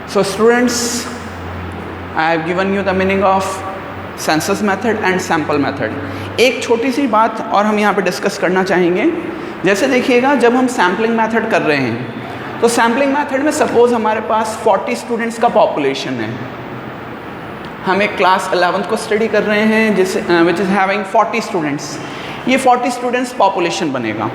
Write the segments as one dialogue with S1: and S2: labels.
S1: So students, I have given you the meaning of census method and sample method. एक छोटी सी बात और हम यहाँ पे डिस्कस करना चाहेंगे। जैसे देखिएगा, जब हम सैम्पलिंग मेथड कर रहे हैं तो सैम्पलिंग मेथड में सपोज हमारे पास 40 स्टूडेंट्स का पॉपुलेशन है। हम एक क्लास 11th को स्टडी कर रहे हैं जिस विच इज़ हैविंग 40 स्टूडेंट्स। ये 40 स्टूडेंट्स पॉपुलेशन बनेगा,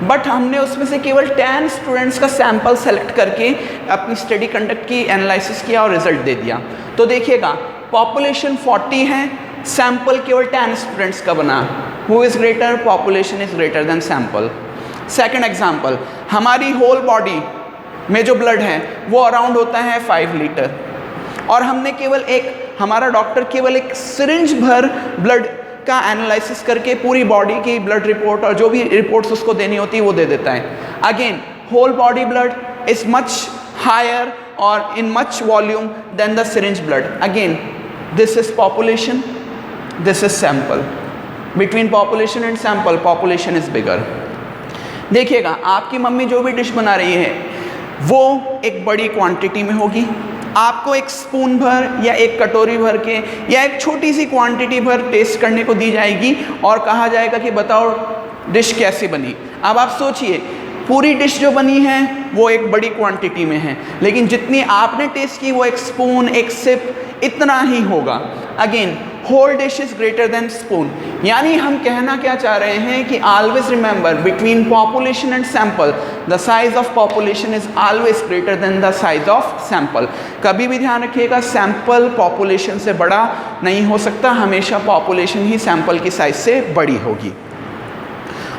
S1: बट हमने उसमें से केवल 10 स्टूडेंट्स का सैम्पल सेलेक्ट करके अपनी स्टडी कंडक्ट की, एनालिसिस किया और रिजल्ट दे दिया। तो देखिएगा, पॉपुलेशन 40 है, सैम्पल केवल 10 स्टूडेंट्स का बना। Who is greater? Population is greater than sample. Second example, हमारी होल बॉडी में जो ब्लड है वो अराउंड होता है 5 लीटर, और हमने केवल हमारा डॉक्टर केवल एक सिरिंज भर ब्लड का एनालिसिस करके पूरी बॉडी की ब्लड रिपोर्ट और जो भी रिपोर्ट्स उसको देनी होती है वो दे देता है। Again, whole body blood is much higher और in much volume than the syringe blood. Again, this is population, this is sample. Between population and sample, population is bigger. देखिएगा, आपकी मम्मी जो भी डिश बना रही है वो एक बड़ी क्वांटिटी में होगी। आपको एक स्पून भर या एक कटोरी भर के या एक छोटी सी क्वांटिटी भर टेस्ट करने को दी जाएगी और कहा जाएगा कि बताओ डिश कैसी बनी। अब आप सोचिए, पूरी डिश जो बनी है वो एक बड़ी क्वांटिटी में है, लेकिन जितनी आपने टेस्ट की वो एक स्पून, एक सिप, इतना ही होगा। Again, whole dish is greater than spoon. यानी हम कहना क्या चाह रहे हैं कि always remember, between population and sample the size of population is always greater than the size of sample. कभी भी ध्यान रखिएगा, सैंपल पॉपुलेशन से बड़ा नहीं हो सकता, हमेशा पॉपुलेशन ही सैंपल की साइज से बड़ी होगी।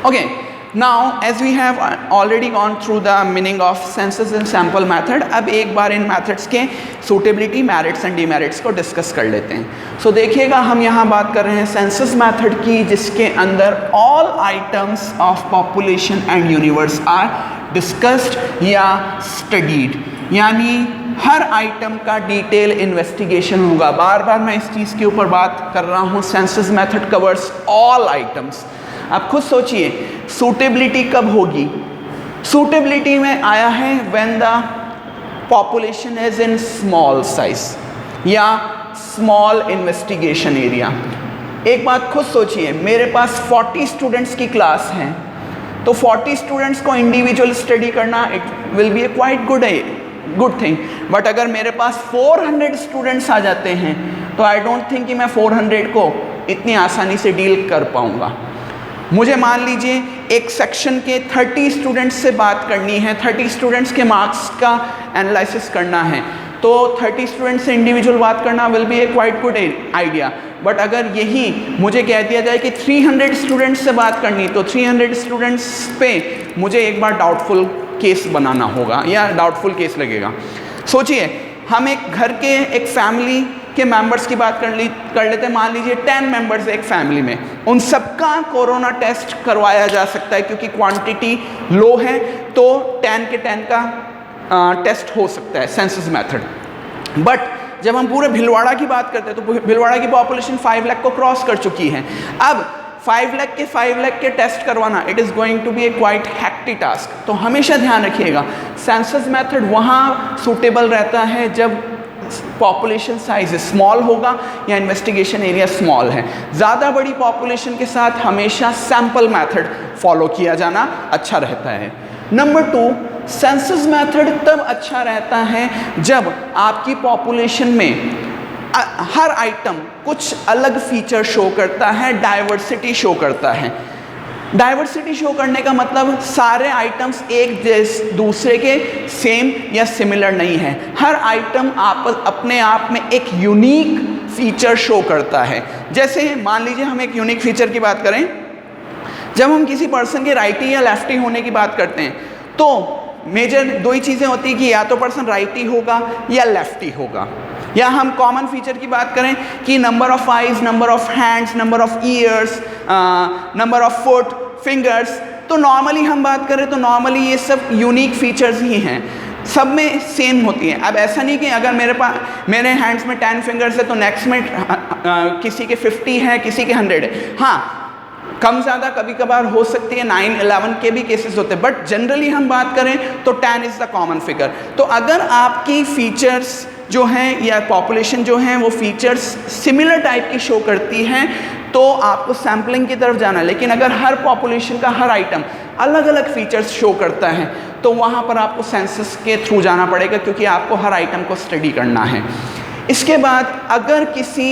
S1: Okay, Now, as we have already gone through the meaning of census and sample method, अब एक बार इन methods के suitability, merits and demerits को discuss कर लेते हैं। So देखिएगा, हम यहाँ बात कर रहे हैं census method की, जिसके अंदर all items of population and universe are discussed या studied, यानी हर आइटम का डिटेल इन्वेस्टिगेशन होगा। बार बार मैं इस चीज़ के ऊपर बात कर रहा हूँ, census method covers all items. आप खुद सोचिए, सूटेबिलिटी कब होगी? सूटेबिलिटी में आया है when the population is in small size या स्मॉल इन्वेस्टिगेशन एरिया। एक बात खुद सोचिए, मेरे पास 40 स्टूडेंट्स की क्लास है, तो 40 स्टूडेंट्स को इंडिविजुअल स्टडी करना it will be a quite good thing. But अगर मेरे पास 400 स्टूडेंट्स आ जाते हैं तो आई डोंट थिंक कि मैं 400 को इतनी आसानी से डील कर पाऊंगा। मुझे मान लीजिए एक सेक्शन के 30 स्टूडेंट्स से बात करनी है, 30 स्टूडेंट्स के मार्क्स का एनालिसिस करना है, तो 30 स्टूडेंट्स से इंडिविजुअल बात करना will be a quite good idea. But अगर यही मुझे कह दिया जाए कि 300 स्टूडेंट्स से बात करनी, तो 300 स्टूडेंट्स पे मुझे एक बार डाउटफुल केस बनाना होगा या डाउटफुल केस लगेगा। सोचिए, हम एक घर के एक फैमिली के मेंबर्स की बात कर लेते हैं। मान लीजिए 10 मेंबर्स एक फैमिली में, उन सबका कोरोना टेस्ट करवाया जा सकता है क्योंकि क्वांटिटी लो है, तो 10 के 10 का टेस्ट हो सकता है सेंसस मेथड। बट जब हम पूरे भिलवाड़ा की बात करते हैं तो भिलवाड़ा की पॉपुलेशन 5 लाख को क्रॉस कर चुकी है। अब 5 लाख के टेस्ट करवाना, it is going to be a quite hectic task. तो हमेशा ध्यान रखिएगा, सेंसस मेथड वहाँ सूटेबल रहता है जब पॉपुलेशन साइज स्मॉल होगा या इन्वेस्टिगेशन एरिया स्मॉल है। ज़्यादा बड़ी पॉपुलेशन के साथ हमेशा सैंपल मेथड फॉलो किया जाना अच्छा रहता है। नंबर 2, सेंसस मेथड तब अच्छा रहता है जब आपकी पॉपुलेशन में हर आइटम कुछ अलग फीचर शो करता है, डाइवर्सिटी शो करता है। डाइवर्सिटी शो करने का मतलब सारे आइटम्स एक दूसरे के सेम या सिमिलर नहीं है। हर आइटम अपने आप में एक यूनिक फीचर शो करता है। जैसे मान लीजिए हम एक यूनिक फीचर की बात करें, जब हम किसी पर्सन के राइटी या लेफ्टी होने की बात करते हैं तो मेजर 2 ही चीज़ें होती हैं कि या तो पर्सन राइटी होगा या लेफ्टी होगा। या हम कॉमन फीचर की बात करें कि number of eyes, number of hands, number of years, number of foot, fingers, तो नॉर्मली हम बात करें तो नॉर्मली ये सब यूनिक फीचर्स ही हैं, सब में सेम होती हैं। अब ऐसा नहीं कि अगर मेरे हैंड्स में 10 फिंगर्स है तो नेक्स्ट में किसी के 50 है, किसी के 100 है। हाँ, कम ज़्यादा कभी कभार हो सकती है, 9-11 के भी केसेस होते हैं, बट जनरली हम बात करें तो 10 इज़ द कॉमन फिगर। तो अगर आपकी फीचर्स जो हैं या पॉपुलेशन जो हैं वो फीचर्स सिमिलर टाइप की शो करती हैं तो आपको सैम्पलिंग की तरफ जाना है। लेकिन अगर हर पॉपुलेशन का हर आइटम अलग अलग फीचर्स शो करता है तो वहाँ पर आपको सेंसस के थ्रू जाना पड़ेगा, क्योंकि आपको हर आइटम को स्टडी करना है। इसके बाद अगर किसी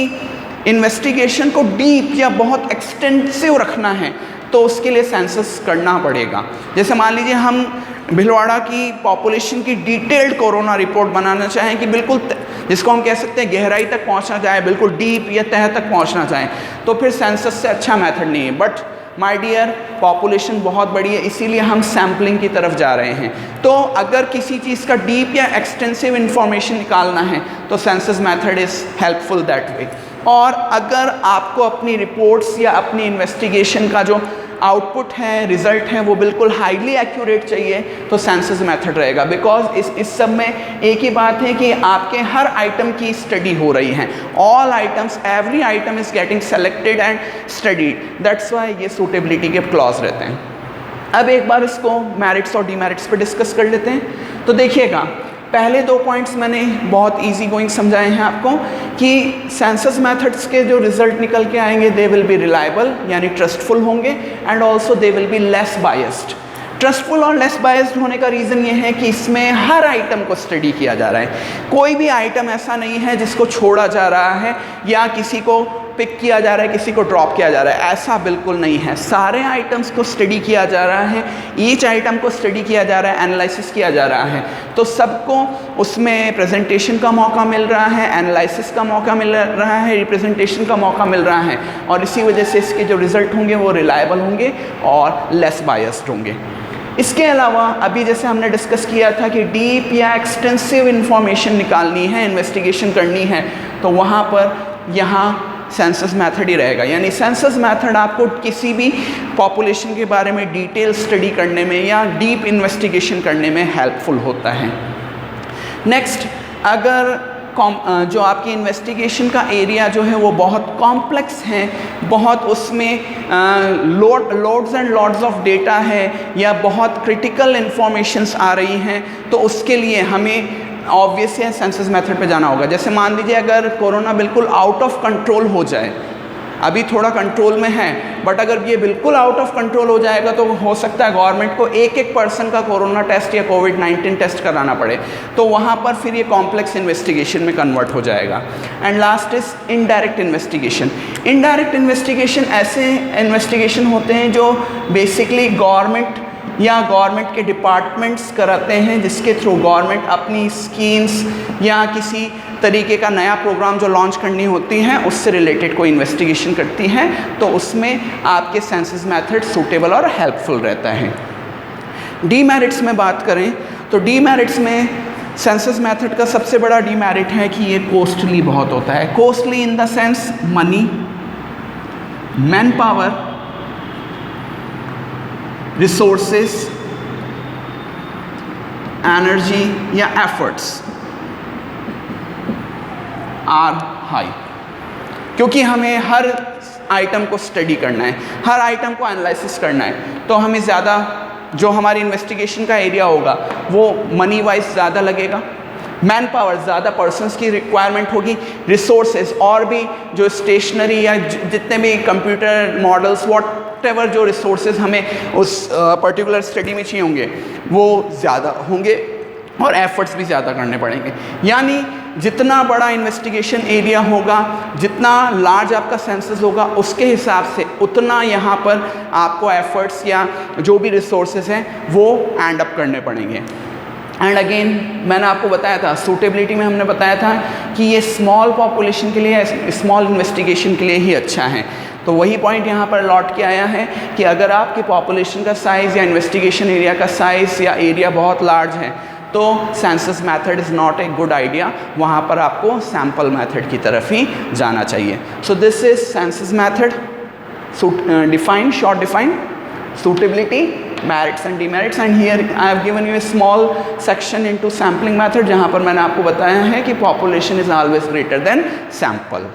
S1: इन्वेस्टिगेशन को डीप या बहुत एक्सटेंसिव रखना है तो उसके लिए सेंसस करना पड़ेगा। जैसे मान लीजिए हम भीलवाड़ा की पॉपुलेशन की डिटेल्ड कोरोना रिपोर्ट बनाना चाहें कि बिल्कुल जिसको हम कह सकते हैं गहराई तक पहुंचना चाहे, बिल्कुल डीप या तह तक पहुंचना चाहें, तो फिर सेंसस से अच्छा मेथड नहीं है। बट माय डियर, पॉपुलेशन बहुत बड़ी है, इसीलिए हम सैम्पलिंग की तरफ जा रहे हैं। तो अगर किसी चीज़ का डीप या एक्सटेंसिव इंफॉर्मेशन निकालना है तो census method is helpful that way. और अगर आपको अपनी रिपोर्ट्स या अपनी इन्वेस्टिगेशन का जो आउटपुट है, रिजल्ट है, वो बिल्कुल हाईली एक्यूरेट चाहिए तो सेंसस मेथड रहेगा। बिकॉज इस सब में एक ही बात है कि आपके हर आइटम की स्टडी हो रही है। All items, every item is getting selected and studied, that's why ये सूटेबिलिटी के क्लॉज रहते हैं। अब एक बार इसको मेरिट्स और डीमेरिट्स पे डिस्कस कर लेते हैं। तो देखिएगा, पहले 2 पॉइंट्स मैंने बहुत इजी गोइंग समझाए हैं आपको कि सेंसस मेथड्स के जो रिजल्ट निकल के आएंगे दे विल बी रिलायबल यानी ट्रस्टफुल होंगे, and also they will be less biased. Trustful और लेस बायस्ड होने का रीज़न ये है कि इसमें हर आइटम को स्टडी किया जा रहा है। कोई भी आइटम ऐसा नहीं है जिसको छोड़ा जा रहा है या किसी को पिक किया जा रहा है, किसी को ड्रॉप किया जा रहा है, ऐसा बिल्कुल नहीं है। सारे आइटम्स को स्टडी किया जा रहा है, ईच आइटम को स्टडी किया जा रहा है, एनालिसिस किया जा रहा है। तो सबको उसमें प्रेजेंटेशन का मौका मिल रहा है, एनालिसिस का मौका मिल रहा है, रिप्रेजेंटेशन का मौका मिल रहा है, और इसी वजह से इसके जो रिज़ल्ट होंगे वो रिलायबल होंगे और लेस बायस्ड होंगे। इसके अलावा अभी जैसे हमने डिस्कस किया था कि डीप या एक्सटेंसिव इंफॉर्मेशन निकालनी है, इन्वेस्टिगेशन करनी है, तो वहाँ पर यहाँ सेंसस मेथड ही रहेगा। यानी सेंसस मेथड आपको किसी भी पॉपुलेशन के बारे में डिटेल स्टडी करने में या डीप इन्वेस्टिगेशन करने में हेल्पफुल होता है। नेक्स्ट, अगर जो आपकी इन्वेस्टिगेशन का एरिया जो है वो बहुत कॉम्प्लेक्स है, बहुत उसमें loads and lots of data है या बहुत क्रिटिकल इन्फॉर्मेशंस आ रही हैं, तो उसके लिए हमें ऑब्वियस है सेंसस मेथड पे जाना होगा। जैसे मान लीजिए अगर कोरोना बिल्कुल आउट ऑफ कंट्रोल हो जाए, अभी थोड़ा कंट्रोल में है, बट अगर ये बिल्कुल आउट ऑफ कंट्रोल हो जाएगा तो हो सकता है गवर्नमेंट को एक पर्सन का कोरोना टेस्ट या कोविड-19 टेस्ट कराना पड़े, तो वहाँ पर फिर ये कॉम्प्लेक्स इन्वेस्टिगेशन में कन्वर्ट हो जाएगा। And last is indirect investigation. Indirect investigation ऐसे इन्वेस्टिगेशन होते हैं जो बेसिकली गवर्नमेंट या गवर्नमेंट के डिपार्टमेंट्स कराते हैं, जिसके थ्रू गवर्नमेंट अपनी स्कीम्स या किसी तरीके का नया प्रोग्राम जो लॉन्च करनी होती हैं उससे रिलेटेड कोई इन्वेस्टिगेशन करती हैं, तो उसमें आपके सेंसस मेथड सूटेबल और हेल्पफुल रहता है। डीमेरिट्स में बात करें तो डीमेरिट्स में सेंसस मेथड का सबसे बड़ा डीमेरिट है कि ये कॉस्टली बहुत होता है। Costly in the sense money, man power, resources, energy या एफर्ट्स आर हाई, क्योंकि हमें हर आइटम को स्टडी करना है, हर आइटम को एनालिसिस करना है, तो हमें ज़्यादा जो हमारी इन्वेस्टिगेशन का एरिया होगा वो मनी वाइज ज़्यादा लगेगा, मैन पावर ज़्यादा पर्सन्स की रिक्वायरमेंट होगी, रिसोर्सेज और भी जो स्टेशनरी या जितने भी कंप्यूटर मॉडल्स व्हाटएवर जो रिसोर्सेज हमें उस पर्टिकुलर स्टडी में चाहिए होंगे वो ज़्यादा होंगे और एफर्ट्स भी ज़्यादा करने पड़ेंगे। यानी जितना बड़ा इन्वेस्टिगेशन एरिया होगा, जितना लार्ज आपका सेंसस होगा, उसके हिसाब से उतना यहाँ पर आपको एफर्ट्स या जो भी रिसोर्सेज हैं वो एंड अप करने पड़ेंगे। एंड अगेन मैंने आपको बताया था, सूटेबिलिटी में हमने बताया था कि ये स्मॉल पॉपुलेशन के लिए, स्मॉल इन्वेस्टिगेशन के लिए ही अच्छा है। तो वही पॉइंट यहाँ पर लौट के आया है कि अगर आपकी पॉपुलेशन का साइज़ या इन्वेस्टिगेशन एरिया का साइज़ या एरिया बहुत लार्ज है तो census method is not a good idea, वहाँ पर आपको सैम्पल मेथड की तरफ ही जाना चाहिए। So this is census method define, short define, suitability, merits and demerits, and here I have given you a small section into sampling method जहाँ पर मैंने आपको बताया है कि population is always greater than sample।